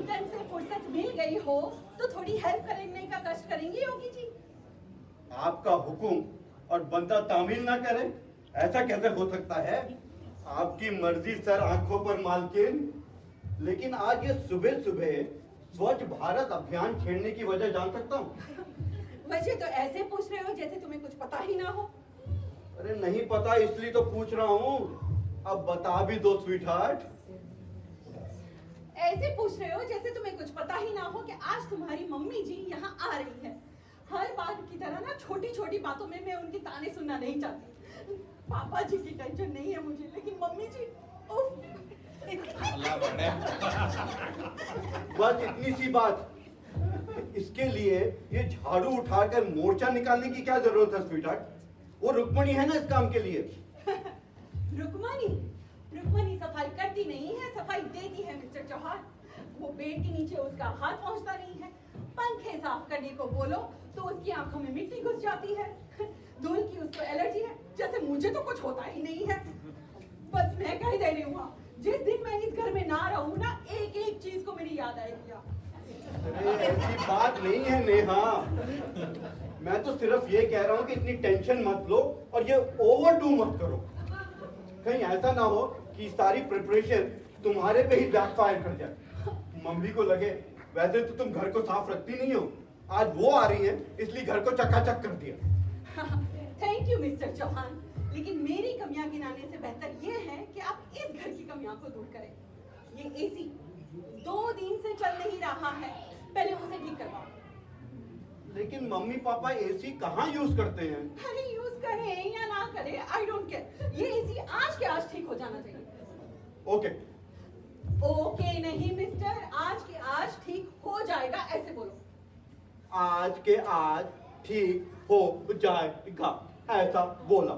चिंतन से फुर्सत मिल गई हो तो थोड़ी हेल्प करने का कष्ट करेंगी योगी जी। आपका हुक्म और बंदा तामील ना करे, ऐसा कैसे हो सकता है? आपकी मर्जी सर, आंखों पर मालकिन। लेकिन आज ये सुबह सुबह स्वच्छ भारत अभियान छेड़ने की वजह जान सकता हूँ? वजह तो ऐसे पूछ रहे हो जैसे तुम्हें कुछ पता ही ना हो। अरे नहीं पता इसलिए तो पूछ रहा हूँ, अब बता भी दो स्वीट हार्ट। ऐसे पूछ रहे हो जैसे तुम्हें कुछ पता ही ना हो कि आज तुम्हारी मम्मी जी यहाँ आ रही है। हर बार की तरह ना छोटी छोटी बातों में मैं उनकी ताने सुनना नहीं चाहती। पापा जी की टेंशन नहीं है मुझे, लेकिन मम्मी जी उफ। बस इतनी सी बात। इसके लिए ये झाड़ू उठाकर मोर्चा निकालने की क्या जरूरत है स्वीटहार्ट? वो रुक्मणी है ना इस काम के लिए। रुक्मणी रुक्मणी सफाई करती नहीं है, सफाई देती है मिस्टर चौहान। वो बेड के नीचे उसका हाथ पहुंचता नहीं है। पंखे साफ करने को बोलो तो उसकी आंखों में मिट्टी घुस जाती है। धूल की उसको एलर्जी है, जैसे मुझे तो कुछ होता ही नहीं है। बस मैं कह दे रही हूँ, जिस दिन मैं इस घर में ना रहूँ ना, एक एक चीज को मेरी याद आएगी। अरे ऐसी बात नहीं है नेहा, मैं तो सिर्फ ये कह रहा हूँ कि इतनी टेंशन मत लो और ये ओवरडू मत करो। कहीं ऐसा ना हो कि सारी प्रिपरेशन तुम्हारे पे ही बैकफायर कर जाए। मम्मी को लगे वैसे तो तुम घर को साफ रखती नहीं हो, आज वो आ रही है इसलिए घर को चकाचक कर दिया। थैंक यू मिस्टर चौहान, लेकिन मेरी कमियां गिनाने से बेहतर ये है कि आप इस घर की कमियां को दूर करें। ये एसी 2 दिन से चल नहीं रहा है, पहले उसे ठीक करवाओ। लेकिन मम्मी पापा एसी कहाँ यूज करते हैं? अरे यूज करें या ना करें, आई डोंट केयर। ये एसी आज के आज ठीक हो जाना चाहिए। ओके। ओके नहीं मिस्टर, आज के आज ठीक हो जाएगा, ऐसे बोलो। आज के आज ठीक हो जाएगा, ऐसा बोला,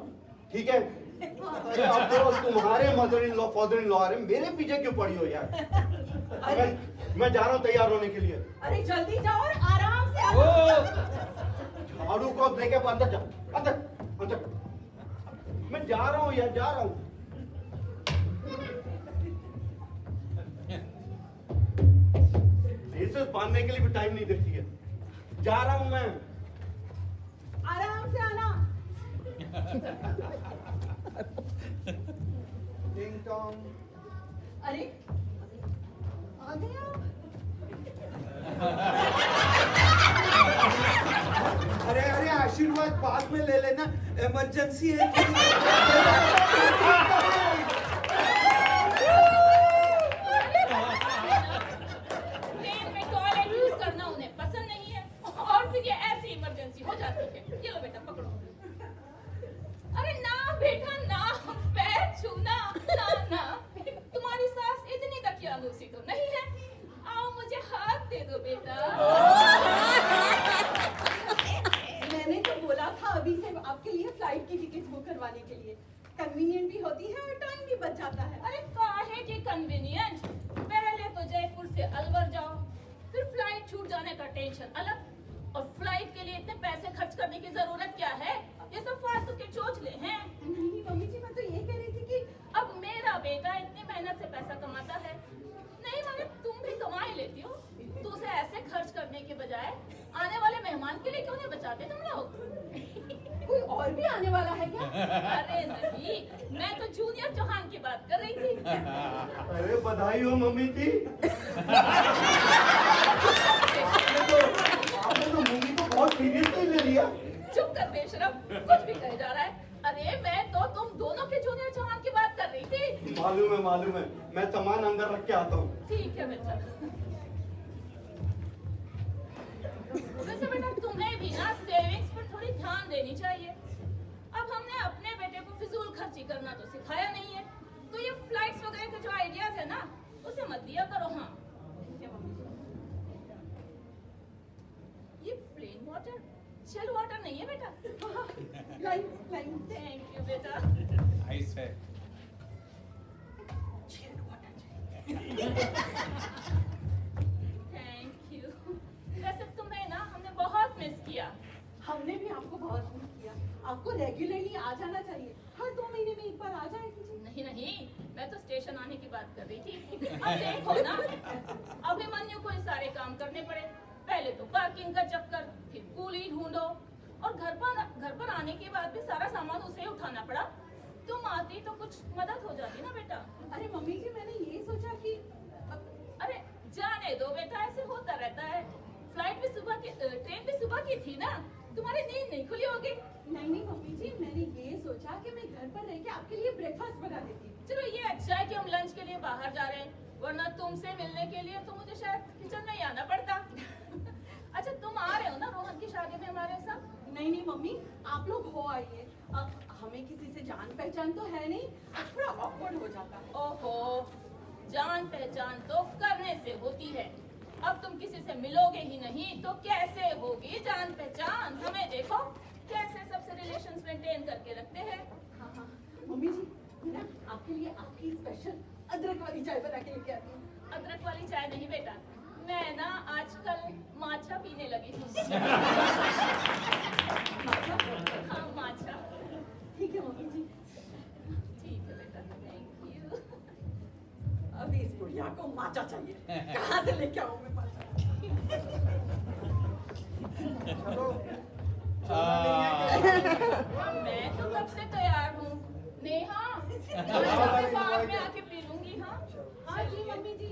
ठीक है? अरे अब देखो, तुम्हारे mother in law father in law आ रहे, मेरे पीछे क्यों पड़ी हो यार? मैं जा रहा हूँ तैयार होने के लिए। अरे जल्दी जाओ और आराम से आओ। झाड़ू को अब लेके अंदर जा, अंदर अंदर। मैं जा रहा हूँ यार, जा रहा हूँ। लेसेस बांधने के लिए भी टाइम नहीं देती है। जा रहा हूँ मैं। आराम से आना। टिंग टोंग। अरे आ गया। अरे अरे आशीर्वाद बाद में ले लेना, इमरजेंसी है। ट्रेन में टॉयलेट यूज करना उन्हें पसंद नहीं है और फिर ये ऐसी इमरजेंसी हो जाती है। ये लो बेटा पकड़ो। अरे ना बेटा ना, पैर छूना ना ना। तुम्हारी सास इतनी दकियालूसी तो नहीं है। आओ मुझे हाथ दे दो बेटा। मैंने तो बोला था अभी से आपके लिए फ्लाइट की टिकट बुक करवाने के लिए। कन्वीनियंट भी होती है और टाइम भी बच जाता है। अरे काहे की कन्वीनियंट? पहले तो जयपुर से अलवर जाओ, फिर फ्लाइट छूट जाने का टेंशन अलग, और फ्लाइट के लिए इतने पैसे खर्च करने की जरूरत क्या है? ये सब फालतू के चोचले हैं। नहीं मम्मी जी, मैं तो ये कह रही थी कि अब मेरा बेटा इतनी मेहनत से पैसा कमाता है, नहीं माने तुम भी कमा ही लेती हो, तो उसे ऐसे खर्च करने के बजाय आने वाले मेहमान के लिए क्यों नहीं बचाते तुम लोग? कोई और भी आने वाला है क्या? अरे नहीं, मैं तो जूनियर चौहान की बात कर रही थी। अरे बधाई हो मम्मी जी। आपने तो मम्मी को बहुत सीरियसली ले लिया। चुप कर बेशरम, कुछ भी कहे जा रहा है। अरे मैं तो तुम दोनों के जूनियर चौहान की बात कर रही थी। मालूम है, मैं सामान अंदर रख के आता हूँ। ठीक है बेटा। वैसे बेटा तुम्हें भी ना सेविंग्स पर थोड़ी ध्यान देनी चाहिए। अब हमने अपने बेटे को फिजूल खर्ची करना तो सिखाया नहीं है, तो ये फ्लाइट्स वगैरह के जो आइडियाज है ना, उसे मत दिया करो। हाँ, ये प्लेन वाटर, चिल वाटर नहीं है बेटा। लाइन थैंक यू बेटा। आइस है। Thank you. वैसे तुम्हें ना हमने बहुत मिस किया। हमने भी आपको बहुत मिस किया। आपको रेगुलरली आ जाना चाहिए, हर 2 महीने में एक बार आ जाए कीजिए। नहीं नहीं, मैं तो स्टेशन आने की बात कर रही थी। अब देखो ना, अभिमन्यु को ये सारे काम करने पड़े। पहले तो पार्किंग का चक्कर, फिर कूली ढूंढो, और घर पर आने के बाद भी सारा सामान उसे उठाना पड़ा। तुम आती तो कुछ मदद हो जाती ना बेटा। अरे मम्मी जी, मैंने ये सोचा कि अरे जाने दो बेटा, ऐसे होता रहता है। फ्लाइट भी सुबह की, ट्रेन भी सुबह की थी ना, तुम्हारी नींद नहीं खुली होगी। नहीं नहीं मम्मी जी, मैंने ये सोचा कि मैं घर पर रह के आपके लिए ब्रेकफास्ट बना देती। चलो ये अच्छा है कि हम लंच के लिए बाहर जा रहे हैं, वरना तुमसे मिलने के लिए तो मुझे शायद किचन में ही आना पड़ता। अच्छा तुम आ रहे हो ना रोहन की शादी में हमारे साथ? नहीं नहीं मम्मी, आप लोग हो आइए। हमें किसी से जान पहचान तो है नहीं, अब थोड़ा ऑकवर्ड हो जाता है। ओहो, जान पहचान तो करने से होती है। अब तुम किसी से मिलोगे ही नहीं तो कैसे होगी जान पहचान? हमें देखो कैसे सबसे रिलेशंस मेंटेन करके रखते हैं। हाँ हाँ मम्मी जी, मैं ना आपके लिए आपकी स्पेशल अदरक वाली चाय बना के लेके आती हूँ। अदरक वाली चाय नहीं बेटा, मैं ना आजकल माचा पीने लगी हूँ। हाँ माचा। ठीक है मम्मी जी। ठीक है बेटा, थैंक यू। अभी इस बुढ़िया को माचा चाहिए, कहाँ से लेके आऊँ मैं माचा? चलो मैं तो कब से तैयार हूँ। नेहा, मैं बाद में आके पी लूंगी। हाँ हाँ जी मम्मी जी।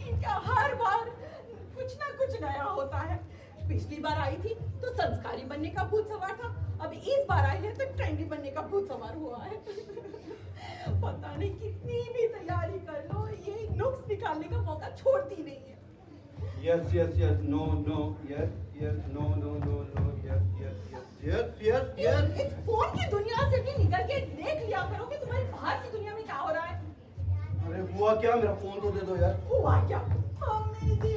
इनका हर बार कुछ ना कुछ नया होता है। पिछली बार आई थी तो संस्कारी बनने का भूत सवार था, अब इस बार आई है तो ट्रेंडी बनने का भूत सवार हुआ है। पता नहीं कितनी भी तैयारी कर लो, ये नुक्स निकालने का मौका छोड़ती नहीं है। Yes, yes, yes. No, no. Yes, yes. No, no, no, no. Yes, yes, yes. Yes, yes, yes. इस फोन की दुनिया से भी निकल के देख लिया करो कि तुम्हारी बाहर की दुनिया में क्या हो रहा है। अरे हुआ क्या? मेरा फोन तो दे दो यार। हुआ क्या मम्मी जी?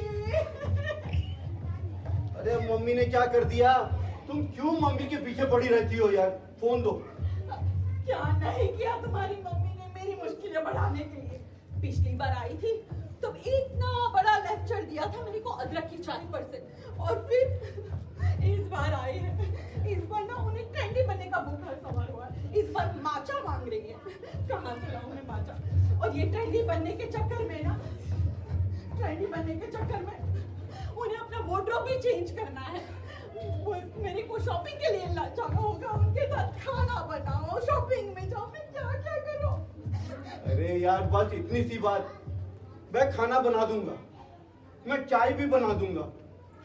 अरे मम्मी ने क्या कर दिया? तुम क्यों मम्मी के पीछे पड़ी रहती हो यार? फोन दो। क्या नहीं किया तुम्हारी मम्मी ने मेरी मुश्किलें बढ़ाने के लिए? पिछली बार आई थी तो इतना बड़ा लेक्चर दिया था मेरे को अदरक की चाय पर से, और फिर इस बार आई है, इस बार ना उन्हें ट्रेंडी बनने का भूखा सवार हुआ है। इस बार माचा मांग रही है, कहाँ से लाऊं मैं माचा? और ये ट्रेंडी बनने के चक्कर में ना, ट्रेंडी बनने के चक्कर में उन्हें अपना वार्डरोब भी चेंज करना है। मेरे को शॉपिंग के लिए जाना होगा, उनके साथ खाना बनाओ, शॉपिंग में जाओ, मैं क्या क्या करूं? अरे यार बस इतनी सी बात। मैं खाना बना दूंगा, मैं चाय भी बना दूंगा,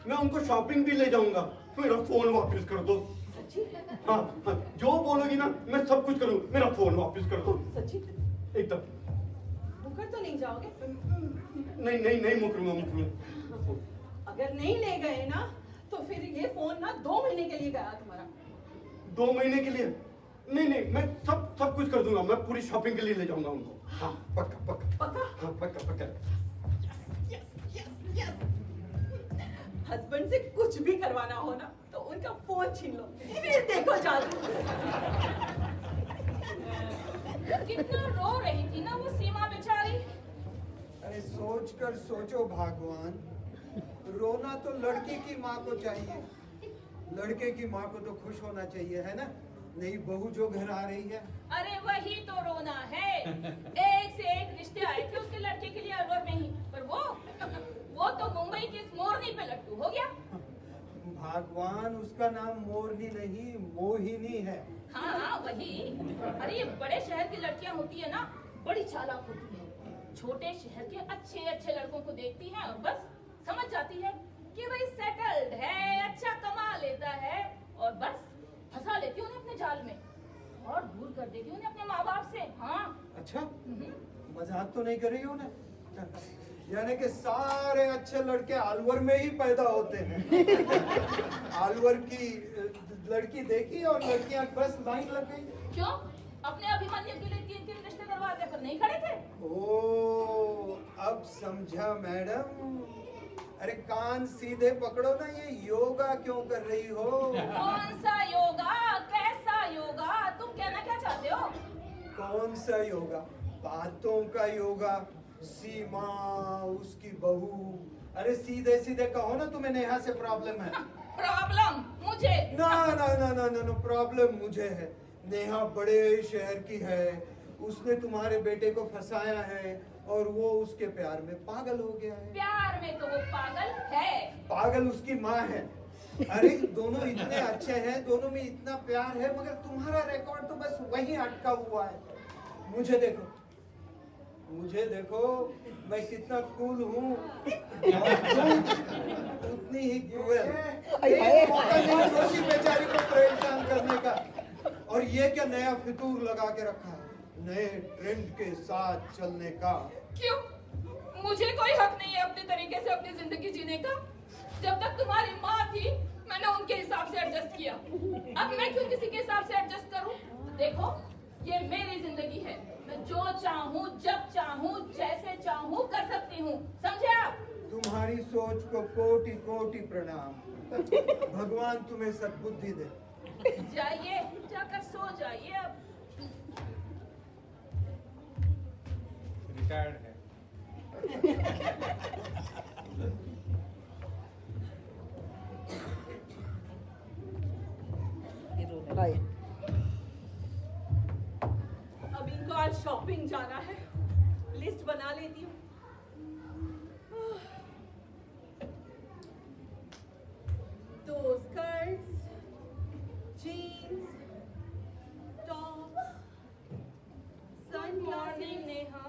मैं उनको शॉपिंग भी ले जाऊंगा। मेरा फोन वापस कर दो। सच्ची? हाँ हाँ, जो बोलोगी ना मैं सब कुछ करूँ। मेरा फोन वापस कर दो सच्ची? एकदम। मुकर तो नहीं जाओगे? नहीं नहीं नहीं मुकरूंगा। अगर नहीं ले गए ना तो फिर ये फोन ना 2 महीने के लिए गया तुम्हारा। 2 महीने के लिए? नहीं नहीं, मैं सब कुछ कर दूंगा। मैं पूरी शॉपिंग के लिए ले जाऊंगा उनको। हाँ पक्का पक्का पक्का? हाँ पक्का पक्का। हस्बैंड से कुछ भी करवाना हो ना तो उनका फोन छीन लो, फिर देखो जादू। कितना रो रही थी ना वो सीमा बेचारी। अरे सोच कर सोचो भगवान, रोना तो लड़के की माँ को चाहिए, लड़के की माँ को तो खुश होना चाहिए, है ना? नई बहू जो घर आ रही है। अरे वही तो रोना है। एक से एक रिश्ते आए थे उसके लड़के के लिए अलवर में ही, पर वो तो मुंबई के इस मोरनी पे लट्टू हो गया। भगवान, उसका नाम मोरनी नहीं मोहिनी है। हाँ वही। अरे ये बड़े शहर की लड़कियां होती है ना, बड़ी चालाक होती है। छोटे शहर के अच्छे अच्छे लड़कों को देखती हैं और बस समझ जाती है कि भाई सेटल्ड है, अच्छा कमा लेता है, और बस फंसा लेती उन्हें अपने जाल में और दूर कर देती उन्हें अपने माँ बाप से। हाँ। अच्छा, मजाक तो नहीं कर रही हो ना? यानी कि सारे अच्छे लड़के अलवर में ही पैदा होते हैं। अलवर की लड़की देखी और लड़कियां बस लाइन लग गई। क्यों? अपने अभिमन्यु के लिए 3-3 रिश्ते दरवाजे पर नहीं खड़े थे? ओ, अब समझा मैडम। अरे कान सीधे पकड़ो ना, ये योगा क्यों कर रही हो? कौन सा योगा? कैसा योगा? तुम कहना क्या चाहते हो? कौन सा योगा? बातों का योगा। सीमा, उसकी बहू। अरे सीधे सीधे कहो ना, तुम्हें नेहा से प्रॉब्लम है। प्रॉब्लम मुझे। ना ना ना ना ना, ना प्रॉब्लम मुझे है। नेहा बड़े शहर की है, उसने तुम्हारे बेटे को फंसाया है और वो उसके प्यार में पागल हो गया है। प्यार में तो वो पागल है। पागल उसकी माँ है। अरे दोनों इतने अच्छे हैं, दोनों में इतना प्यार है, मगर तुम्हारा रिकॉर्ड तो बस वहीं अटका हुआ है। मुझे देखो, मुझे देखो, मैं कितना कूल हूँ और तुम उतनी ही क्रूएल। एक मौका नहीं छोटी बेचारी को परेशान करने का। और ये क्या नया फितूर लगा के रखा है, नए ट्रेंड के साथ चलने का। क्यों? मुझे कोई हक नहीं है अपने तरीके से अपनी जिंदगी जीने का। जब तक तुम्हारी माँ थी मैंने उनके हिसाब से एडजस्ट किया। अब मैं क्यों किसी के हिसाब से एडजस्ट करूं? देखो, ये मेरी जिंदगी है। मैं जो चाहूं, जब चाहूं, जैसे चाहूं कर सकती हूँ। समझे आप? तुम्हारी सोच को कोटि कोटि प्रणाम। भगवान तुम्हें सद्बुद्धि दे। जाइए, जाकर सो जाइए अब। रिटायर्ड है। अब इनको आज शॉपिंग जाना है, लिस्ट बना लेती हूँ। दो skirts, jeans, tops, good morning Neha.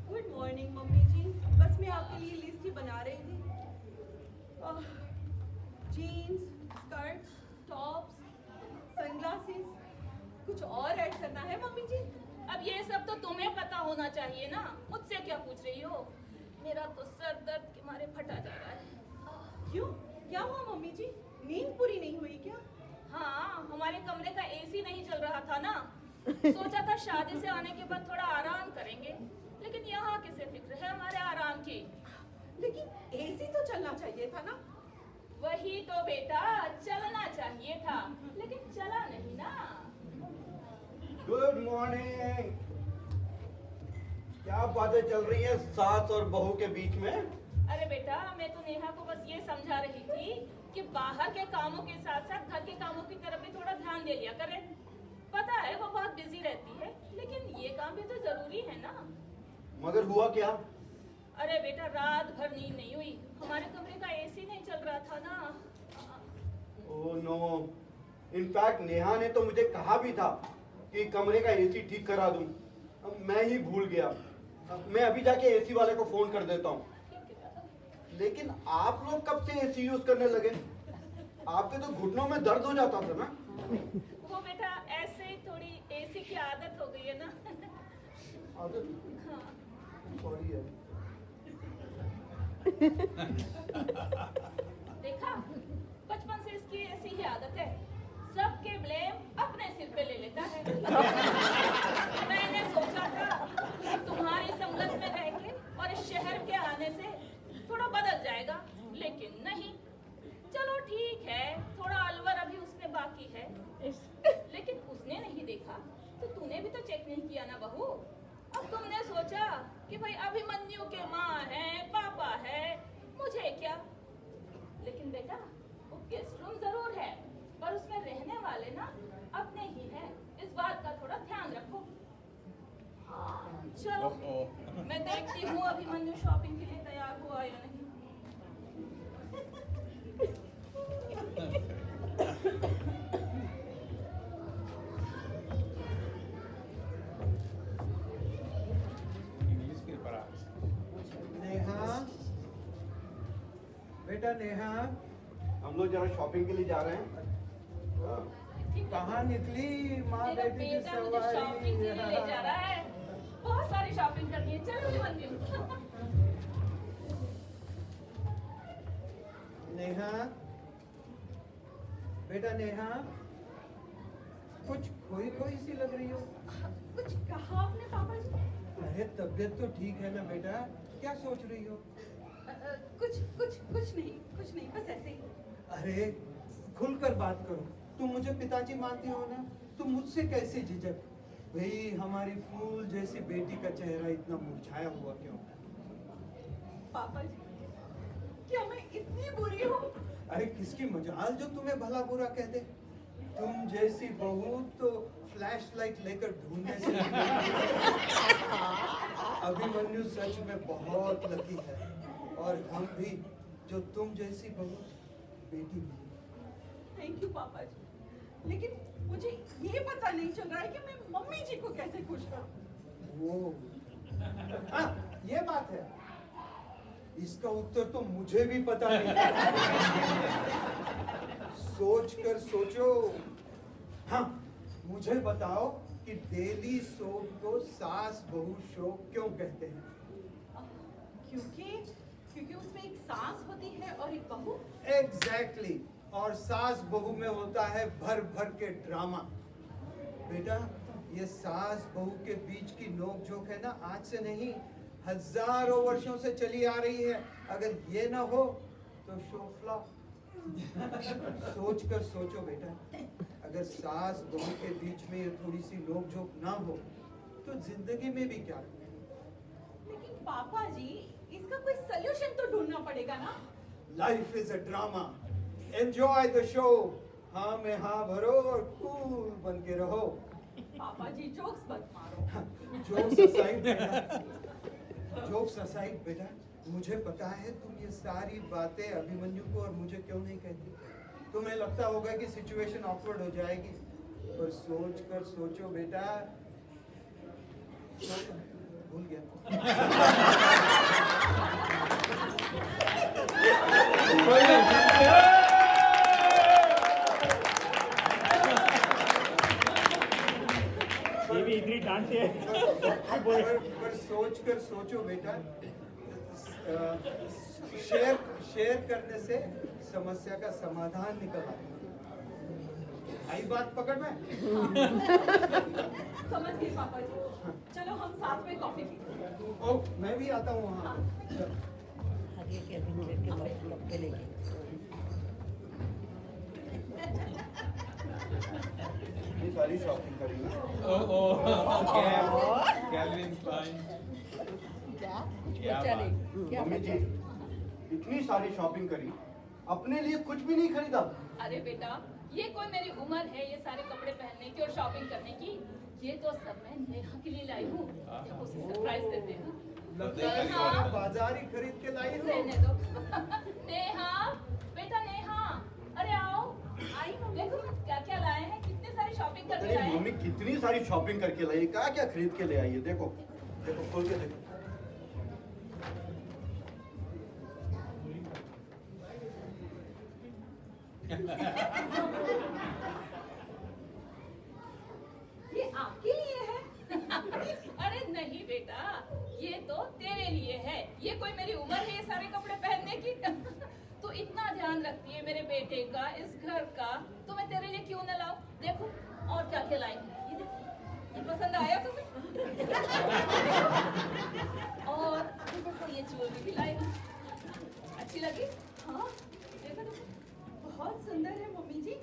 Good morning mummy ji. बस मैं आपके लिए लिस्ट ही बना रही थी। जीन्स, स्कर्ट्स, टॉप्स, सनग्लासेस, कुछ और ऐड करना है मम्मी जी? अब ये सब तो तुम्हें पता होना चाहिए ना, मुझसे क्या पूछ रही हो? मेरा तो सर दर्द के मारे फटा जा रहा है। क्यों? क्या हुआ मम्मी जी? नींद पूरी नहीं हुई क्या? हाँ, हमारे कमरे का एसी नहीं चल रहा था ना। सोचा था शादी से आने के बाद थोड़ा आराम करेंगे, लेकिन यहाँ किसे फिक्र है हमारे आराम की। लेकिन एसी तो चलना चाहिए था ना? वही तो बेटा, चलना चाहिए था, लेकिन चला नहीं ना। Good morning. क्या बातें चल रही है सास और बहू के बीच में? अरे बेटा, मैं तो नेहा को बस ये समझा रही थी कि बाहर के कामों के साथ साथ घर के कामों की तरफ भी थोड़ा ध्यान दे लिया करे। पता है वो बहुत बिजी रहती है, लेकिन ये काम भी तो जरूरी है ना। मगर हुआ क्या? अरे बेटा, रात भर नींद नहीं हुई। हमारे कमरे का एसी नहीं चल रहा था ना। Oh no. इनफैक्ट नेहा ने तो मुझे कहा भी था कि कमरे का एसी ठीक करा दूं। मैं ही भूल गया। मैं अभी जाके एसी वाले को फोन कर देता हूँ। लेकिन आप लोग कब से एसी यूज करने लगे? आपके तो घुटनों में दर्द हो जाता था ना। वो बेटा ऐसे ही थोड़ी एसी की आदत हो गई है ना। आदत? हाँ। सॉरी यार। देखा, बचपन से इसकी ऐसी ही आदत है, सबके ब्लेम अपने सिर पे ले लेता है। मैंने सोचा था कि तुम्हारी संगत में रह के और इस शहर के आने से थोड़ा बदल जाएगा, लेकिन नहीं। चलो ठीक है, थोड़ा अलवर अभी उसमें बाकी है, लेकिन उसने नहीं देखा तो तूने भी तो चेक नहीं किया ना बहू। अब तुमने सोचा कि भाई अभिमन्यु के माँ है, पापा है, मुझे क्या। लेकिन बेटा, वो गेस्ट रूम जरूर है, पर उसमें रहने वाले ना अपने ही हैं। इस बात का थोड़ा ध्यान रखो। चलो, मैं देखती हूँ अभिमन्यु शॉपिंग के लिए तैयार हुआ या नहीं। इंग्लिश पेपर आज। नेहा, बेटा नेहा, हम लोग जरा शॉपिंग के लिए जा रहे हैं। हाँ। कहाँ निकली माँ मेरा बेटी की बेटा मुझे शॉपिंग के लिए ले जा रहा है। बहुत सारी शॉपिंग करनी है। चलो अभिमन्यु। नेहा, बेटा नेहा, कुछ खोई खोई सी लग रही हो। कुछ कहा आपने पापा जी? अरे तबीयत तो ठीक है ना बेटा, क्या सोच रही हो? कुछ नहीं, बस ऐसे ही। अरे खुलकर बात करो। तुम मुझे पिताजी मानती हो ना, तुम मुझसे कैसे झिझक? भाई हमारी फूल जैसी बेटी का चेहरा इतना मुरझाया हुआ क्यों? पापा जी, क्या मैं इतनी बुरी हूँ? अरे किसकी मजाल जो तुम्हें भला बुरा कह दे। तुम जैसी बहू तो फ्लैश लाइट लेकर ढूंढने से अभिमन्यु सच में बहुत लकी है, और हम भी जो तुम जैसी बहू बेटी मिली। थैंक यू पापा जी, लेकिन मुझे ये पता नहीं चल रहा है कि मैं मम्मी जी को कैसे खुश करूं। वो हाँ, ये बात है, इसका उत्तर तो मुझे भी पता नहीं। सोच कर सोचो। हाँ, मुझे बताओ कि डेली सोप को सास बहू शो क्यों कहते हैं? क्योंकि उसमें एक सास होती है और एक बहू। एग्जैक्टली, और सास बहू में होता है भर भर के ड्रामा। बेटा, ये सास बहू के बीच की नोकझोंक है ना, आज से नहीं हजारों वर्षों से चली आ रही है। अगर ये ना हो तो शो फ्लॉप। सोच कर सोचो बेटा, अगर सास बहू के बीच में ये थोड़ी सी नोकझोंक ना हो तो जिंदगी में भी क्या। लेकिन पापा जी, इसका कोई सलूशन तो ढूंढना पड़ेगा ना। Life is a drama, enjoy the show. हाँ में हाँ भरो और कूल बन के रहो। पापा जी जोक्स मत मारो। जोक्स असाइड बेटा, मुझे पता है तुम ये सारी बातें अभिमन्यु को और मुझे क्यों नहीं कहती। तुम्हें लगता होगा कि सिचुएशन ऑकवर्ड हो जाएगी, पर सोच कर सोचो बेटा। भूल गया। ये भी इतनी डांटे पर सोच कर सोचो बेटा, शेयर करने से समस्या का समाधान निकल आता है। आई बात पकड़ में? समझ गए पापा जी। चलो हम साथ में कॉफी पीते हैं। ओ, मैं भी आता हूँ वहाँ। आगे के के लेके ये सारी शॉपिंग करी ना। Calvin Klein. क्या चले क्या मम्मी जी, इतनी सारी शॉपिंग करी, अपने लिए कुछ भी नहीं खरीदा। अरे बेटा, ये कोई मेरी उम्र है ये सारे कपड़े पहनने की और शॉपिंग करने की? ये तो सब मैं नेहा के लिए लाई हूँ। देखो उसे सरप्राइज देते हैं। लगता है नेहा, बाजारी खरीद के लाई हो। रहने दो। नेहा, बेटा नेहा, अरे आओ। आई देखो क्या क्या लाए हैं, कितने सारी शॉपिंग करके अरे लाए हैं। मम्मी कितनी सारी शॉपिंग करके लाई, क्या क्या खरीद के ले आई है। देखो देखो, खोल के देखो। ये आपके लिए है? अरे नहीं बेटा, ये तो तेरे लिए है। ये कोई मेरी उम्र है ये सारे कपड़े पहनने की? तू इतना ध्यान रखती है मेरे बेटे का, इस घर का, तो मैं तेरे लिए क्यों न लाऊं? देखो और क्या क्या लाई हूं। ये देखो, ये पसंद आया तुम्हें? और देखो ये ज्वेलरी भी लाई हूं। अच्छी लगी? हाँ देखो देखो, बहुत सुंदर है मम्मी जी।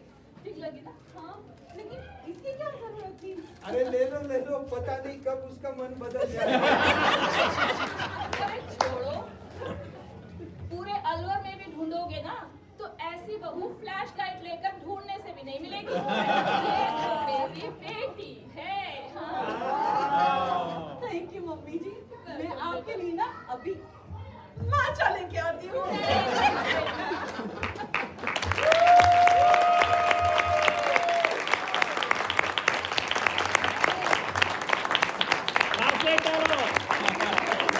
ठीक लगी ना? हाँ, लेकिन इसकी क्या जरूरत थी? अरे ले लो, पता नहीं कब उसका मन बदल जाए। अरे छोड़ो, पूरे अलवर में भी ढूंढोगे ना तो ऐसी बहू फ्लैश लाइट लेकर ढूंढने से भी नहीं मिलेगी। ये तो मेरी बेटी है। हाँ। थैंक यू मम्मी जी। मैं आपके लिए ना अभी माचा लेके आती हूँ।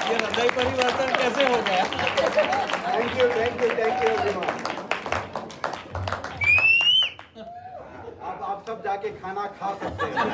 ये हृदय परिवर्तन कैसे हो गया? Thank you everyone. अब आप सब जाके खाना खा सकते हैं।